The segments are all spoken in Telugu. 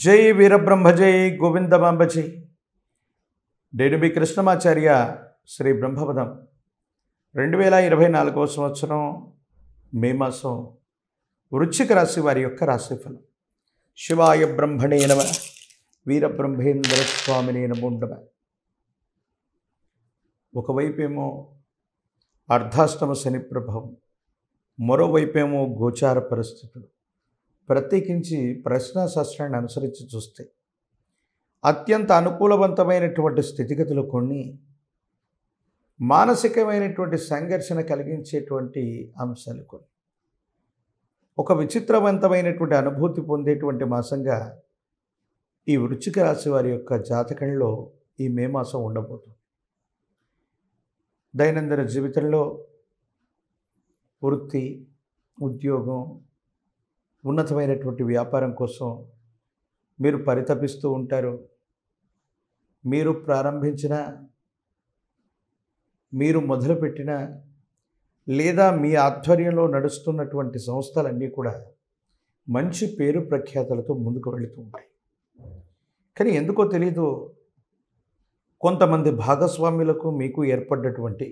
జై వీరబ్రహ్మ జై గోవిందమాంబ జై. నేను మీ కృష్ణమాచార్య. శ్రీ బ్రహ్మపదం 2024 సంవత్సరం మే మాసం వృశ్చిక రాశి వారి యొక్క రాశిఫలం. శివాయ బ్రహ్మణే నమః. వీరబ్రహ్మేంద్ర స్వామినే నమో నమః. ఒకవైపేమో అర్ధాష్టమ శని ప్రభావం, మరోవైపేమో గోచార పరిస్థితులు. ప్రత్యేకించి ప్రశ్నాశాస్త్రాన్ని అనుసరించి చూస్తే అత్యంత అనుకూలవంతమైనటువంటి స్థితిగతులు కొన్ని, మానసికమైనటువంటి సంఘర్షణ కలిగించేటువంటి అంశాలు కొన్ని. ఒక విచిత్రవంతమైనటువంటి అనుభూతి పొందేటువంటి మాసంగా ఈ వృశ్చిక రాశి వారి యొక్క జాతకంలో ఈ మే మాసం ఉండబోతుంది. దైనందిన జీవితంలో వృత్తి, ఉద్యోగం, ఉన్నతమైనటువంటి వ్యాపారం కోసం మీరు పరితపిస్తూ ఉంటారు. మీరు ప్రారంభించిన, మీరు మొదలుపెట్టిన లేదా మీ ఆధ్వర్యంలో నడుస్తున్నటువంటి సంస్థలన్నీ కూడా మంచి పేరు ప్రఖ్యాతలతో ముందుకు వెళుతూ ఉంటాయి. కానీ ఎందుకో తెలీదు, కొంతమంది భాగస్వాములకు మీకు ఏర్పడ్డటువంటి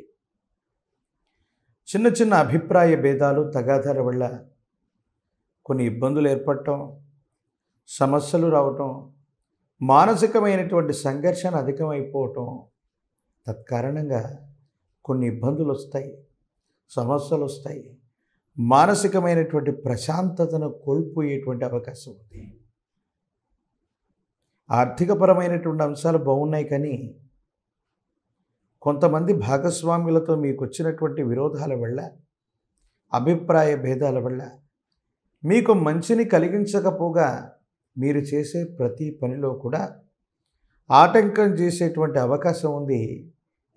చిన్న చిన్న అభిప్రాయ భేదాలు, తగాదాల వల్ల కొన్ని ఇబ్బందులు ఏర్పడటం, సమస్యలు రావటం, మానసికమైనటువంటి సంఘర్షణ అధికమైపోవటం, తత్కారణంగా కొన్ని ఇబ్బందులు వస్తాయి, సమస్యలు వస్తాయి, మానసికమైనటువంటి ప్రశాంతతను కోల్పోయేటువంటి అవకాశం ఉంది. ఆర్థికపరమైనటువంటి అంశాలు బాగున్నాయి, కానీ కొంతమంది భాగస్వాములతో మీకు వచ్చినటువంటి విరోధాల వల్ల, అభిప్రాయ భేదాల వల్ల మీకు మంచిని కలిగించకపోగా మీరు చేసే ప్రతి పనిలో కూడా ఆటంకం చేసేటువంటి అవకాశం ఉంది.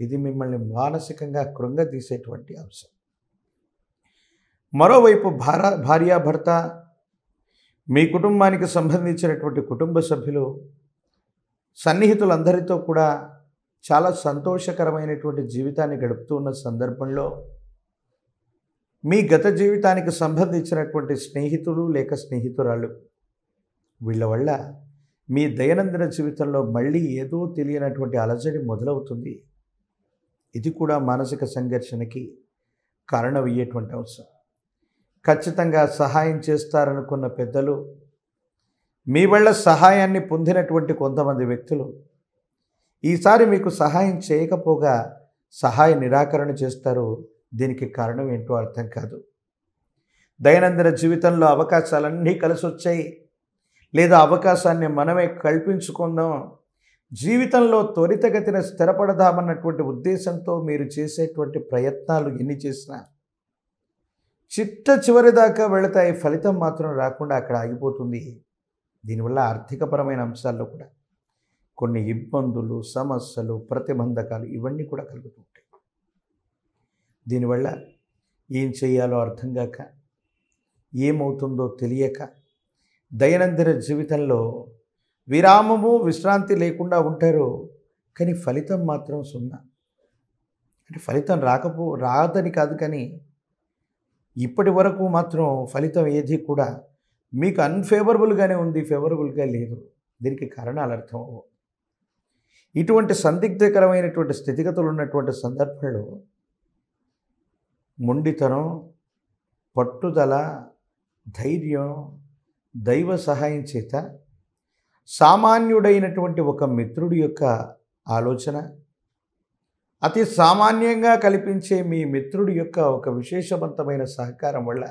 ఇది మిమ్మల్ని మానసికంగా కృంగదీసేటువంటి అంశం. మరోవైపు భార్యాభర్త, మీ కుటుంబానికి సంబంధించినటువంటి కుటుంబ సభ్యులు, సన్నిహితులందరితో కూడా చాలా సంతోషకరమైనటువంటి జీవితాన్ని గడుపుతూ ఉన్న సందర్భంలో మీ గత జీవితానికి సంబంధించినటువంటి స్నేహితులు లేక స్నేహితురాళ్ళు, వీళ్ళ వల్ల మీ దైనందిన జీవితంలో మళ్ళీ ఏదో తెలియనటువంటి అలజడి మొదలవుతుంది. ఇది కూడా మానసిక సంఘర్షణకి కారణమయ్యేటువంటి అంశం. ఖచ్చితంగా సహాయం చేస్తారనుకున్న పెద్దలు, మీ వల్ల సహాయాన్ని పొందినటువంటి కొంతమంది వ్యక్తులు ఈసారి మీకు సహాయం చేయకపోగా సహాయ నిరాకరణ చేస్తారు. దీనికి కారణం ఏంటో అర్థం కాదు. దైనందిన జీవితంలో అవకాశాలన్నీ కలిసి వచ్చాయి, లేదా అవకాశాన్ని మనమే కల్పించుకుందాం, జీవితంలో త్వరితగతిన స్థిరపడదామన్నటువంటి ఉద్దేశంతో మీరు చేసేటువంటి ప్రయత్నాలు ఎన్ని చేసినా చివరి దాకా వెళతాయి, ఫలితం మాత్రం రాకుండా అక్కడ ఆగిపోతుంది. దీనివల్ల ఆర్థికపరమైన అంశాల్లో కూడా కొన్ని ఇబ్బందులు, సమస్యలు, ప్రతిబంధకాలు ఇవన్నీ కూడా కలుగుతుంటాయి. దీనివల్ల ఏం చేయాలో అర్థం కాక, ఏమవుతుందో తెలియక దైనందిన జీవితంలో విరామము, విశ్రాంతి లేకుండా ఉంటారు. కానీ ఫలితం మాత్రం సున్నా. అంటే ఫలితం రాదని కాదు, కానీ ఇప్పటి వరకు మాత్రం ఫలితం ఏది కూడా మీకు అన్ఫేవరబుల్గానే ఉంది, ఫేవరబుల్గా లేదు. దీనికి కారణాలు అర్థం అవ్వవు. ఇటువంటి సందిగ్ధకరమైనటువంటి స్థితిగతులు ఉన్నటువంటి సందర్భంలో మొండితనం, పట్టుదల, ధైర్యం, దైవ సహాయం చేత సామాన్యుడైనటువంటి ఒక మిత్రుడి యొక్క ఆలోచన, అతి సామాన్యంగా కల్పించే మీ మిత్రుడి యొక్క ఒక విశేషవంతమైన సహకారం వల్ల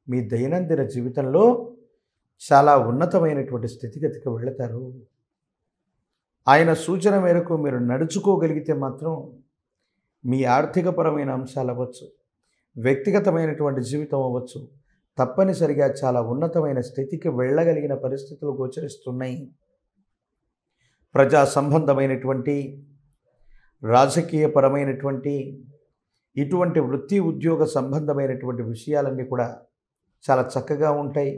మీ దైనందిన జీవితంలో చాలా ఉన్నతమైనటువంటి స్థితిగతికి వెళతారు. ఆయన సూచన మేరకు మీరు నడుచుకోగలిగితే మాత్రం మీ ఆర్థికపరమైన అంశాలు అవ్వచ్చు, వ్యక్తిగతమైనటువంటి జీవితం అవ్వచ్చు, తప్పనిసరిగా చాలా ఉన్నతమైన స్థితికి వెళ్ళగలిగిన పరిస్థితులు గోచరిస్తున్నాయి. ప్రజా సంబంధమైనటువంటి, రాజకీయపరమైనటువంటి, ఇటువంటి వృత్తి ఉద్యోగ సంబంధమైనటువంటి విషయాలన్నీ కూడా చాలా చక్కగా ఉంటాయి.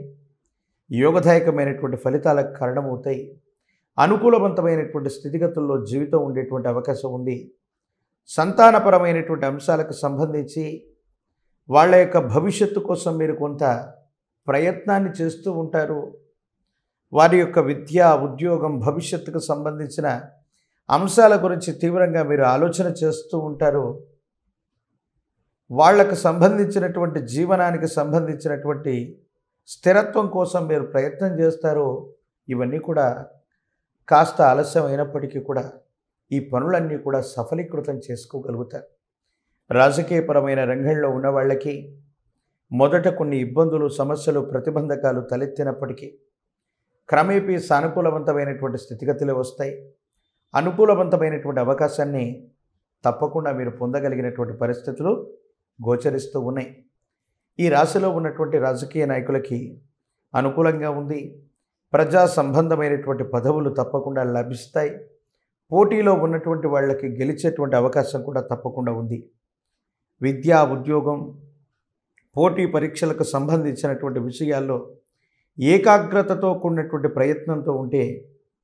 యోగదాయకమైనటువంటి ఫలితాలకు కారణమవుతాయి. అనుకూలవంతమైనటువంటి స్థితిగతుల్లో జీవితం ఉండేటువంటి అవకాశం ఉంది. సంతానపరమైనటువంటి అంశాలకు సంబంధించి వాళ్ళ యొక్క భవిష్యత్తు కోసం మీరు కొంత ప్రయత్నాన్ని చేస్తూ ఉంటారు. వారి యొక్క విద్య, ఉద్యోగం, భవిష్యత్తుకు సంబంధించిన అంశాల గురించి తీవ్రంగా మీరు ఆలోచన చేస్తూ ఉంటారు. వాళ్లకు సంబంధించినటువంటి జీవనానికి సంబంధించినటువంటి స్థిరత్వం కోసం మీరు ప్రయత్నం చేస్తారు. ఇవన్నీ కూడా కాస్త ఆలస్యం అయినప్పటికీ కూడా ఈ పనులన్నీ కూడా సఫలీకృతం చేసుకోగలుగుతారు. రాజకీయపరమైన రంగంలో ఉన్న వాళ్ళకి మొదట కొన్ని ఇబ్బందులు, సమస్యలు, ప్రతిబంధకాలు తలెత్తినప్పటికీ క్రమేపీ సానుకూలవంతమైనటువంటి స్థితిగతులు వస్తాయి. అనుకూలవంతమైనటువంటి అవకాశాన్ని తప్పకుండా మీరు పొందగలిగినటువంటి పరిస్థితులు గోచరిస్తూ ఉన్నాయి. ఈ రాశిలో ఉన్నటువంటి రాజకీయ నాయకులకి అనుకూలంగా ఉంది. ప్రజా సంబంధమైనటువంటి పదవులు తప్పకుండా లభిస్తాయి. పోటీలో ఉన్నటువంటి వాళ్ళకి గెలిచేటువంటి అవకాశం కూడా తప్పకుండా ఉంది. విద్య, ఉద్యోగం, పోటీ పరీక్షలకు సంబంధించినటువంటి విషయాల్లో ఏకాగ్రతతో కూడినటువంటి ప్రయత్నంతో ఉంటే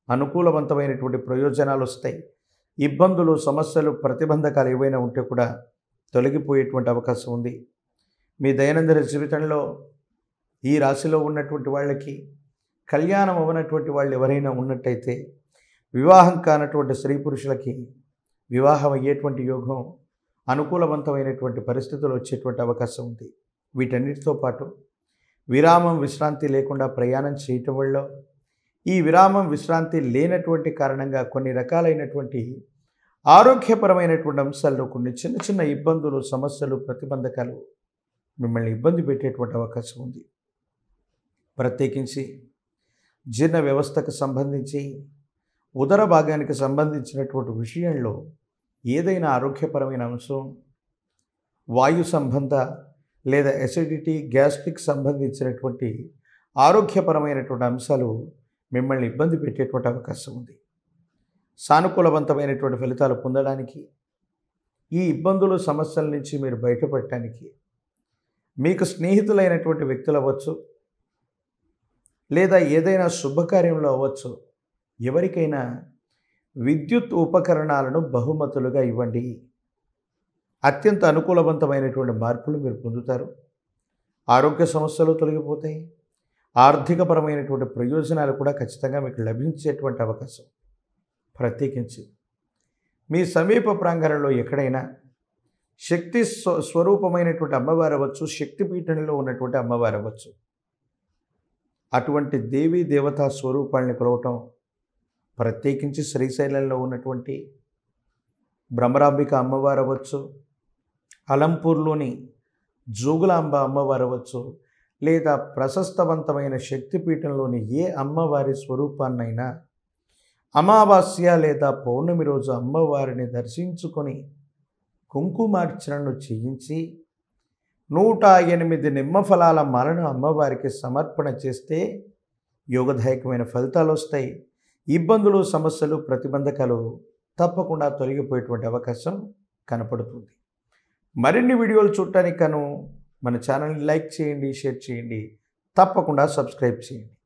అనుకూలవంతమైనటువంటి ప్రయోజనాలు వస్తాయి. ఇబ్బందులు, సమస్యలు, ప్రతిబంధకాలు ఏవైనా ఉంటే కూడా తొలగిపోయేటువంటి అవకాశం ఉంది. మీ దైనందిన జీవితంలో ఈ రాశిలో ఉన్నటువంటి వాళ్ళకి కళ్యాణం అవ్వనటువంటి వాళ్ళు ఎవరైనా ఉన్నట్టయితే వివాహం కానటువంటి స్త్రీ పురుషులకి వివాహం అయ్యేటువంటి యోగం, అనుకూలవంతమైనటువంటి పరిస్థితులు వచ్చేటువంటి అవకాశం ఉంది. వీటన్నిటితో పాటు విరామం, విశ్రాంతి లేకుండా ప్రయాణం చేయటం వల్ల ఈ విరామం, విశ్రాంతి లేనటువంటి కారణంగా కొన్ని రకాలైనటువంటి ఆరోగ్యపరమైనటువంటి అంశాల్లో కొన్ని చిన్న చిన్న ఇబ్బందులు, సమస్యలు, ప్రతిబంధకాలు మిమ్మల్ని ఇబ్బంది పెట్టేటువంటి అవకాశం ఉంది. ప్రత్యేకించి జీర్ణ వ్యవస్థకు సంబంధించి, ఉదర భాగానికి సంబంధించినటువంటి విషయంలో ఏదైనా ఆరోగ్యపరమైన అంశం, వాయు సంబంధ లేదా ఎసిడిటీ, గ్యాస్ట్రిక్ సంబంధించినటువంటి ఆరోగ్యపరమైనటువంటి అంశాలు మిమ్మల్ని ఇబ్బంది పెట్టేటువంటి అవకాశం ఉంది. సానుకూలవంతమైనటువంటి ఫలితాలు పొందడానికి, ఈ ఇబ్బందులు, సమస్యల నుంచి మీరు బయటపడటానికి మీకు స్నేహితులైనటువంటి వ్యక్తులు అవ్వచ్చు, లేదా ఏదైనా శుభకార్యంలో అవ్వచ్చు, ఎవరికైనా విద్యుత్ ఉపకరణాలను బహుమతులుగా ఇవ్వండి. అత్యంత అనుకూలవంతమైనటువంటి మార్పులు మీరు పొందుతారు. ఆరోగ్య సమస్యలు తొలగిపోతాయి. ఆర్థికపరమైనటువంటి ప్రయోజనాలు కూడా ఖచ్చితంగా మీకు లభించేటువంటి అవకాశం. ప్రత్యేకించి మీ సమీప ప్రాంగణంలో ఎక్కడైనా శక్తి స్వరూపమైనటువంటి అమ్మవారు అవ్వచ్చు, శక్తిపీఠంలో ఉన్నటువంటి అమ్మవారు అవ్వచ్చు, అటువంటి దేవీ దేవతా స్వరూపాలని కొలవటం, ప్రత్యేకించి శ్రీశైలంలో ఉన్నటువంటి భ్రమరాంబిక అమ్మవారు అవ్వచ్చు, అలంపూర్లోని జోగులాంబ అమ్మవారు అవ్వచ్చు, లేదా ప్రశస్తవంతమైన శక్తిపీఠంలోని ఏ అమ్మవారి స్వరూపాన్నైనా అమావాస్య లేదా పౌర్ణమి రోజు అమ్మవారిని దర్శించుకొని కుంకుమార్చనను చేయించి 108 నిమ్మఫలాల మాలను అమ్మవారికి సమర్పణ చేస్తే యోగదాయకమైన ఫలితాలు వస్తాయి. ఇబ్బందులు, సమస్యలు, ప్రతిబంధకాలు తప్పకుండా తొలగిపోయేటువంటి అవకాశం కనపడుతుంది. మరిన్ని వీడియోలు చూడటానికి మన ఛానల్ని లైక్ చేయండి, షేర్ చేయండి, తప్పకుండా సబ్స్క్రైబ్ చేయండి.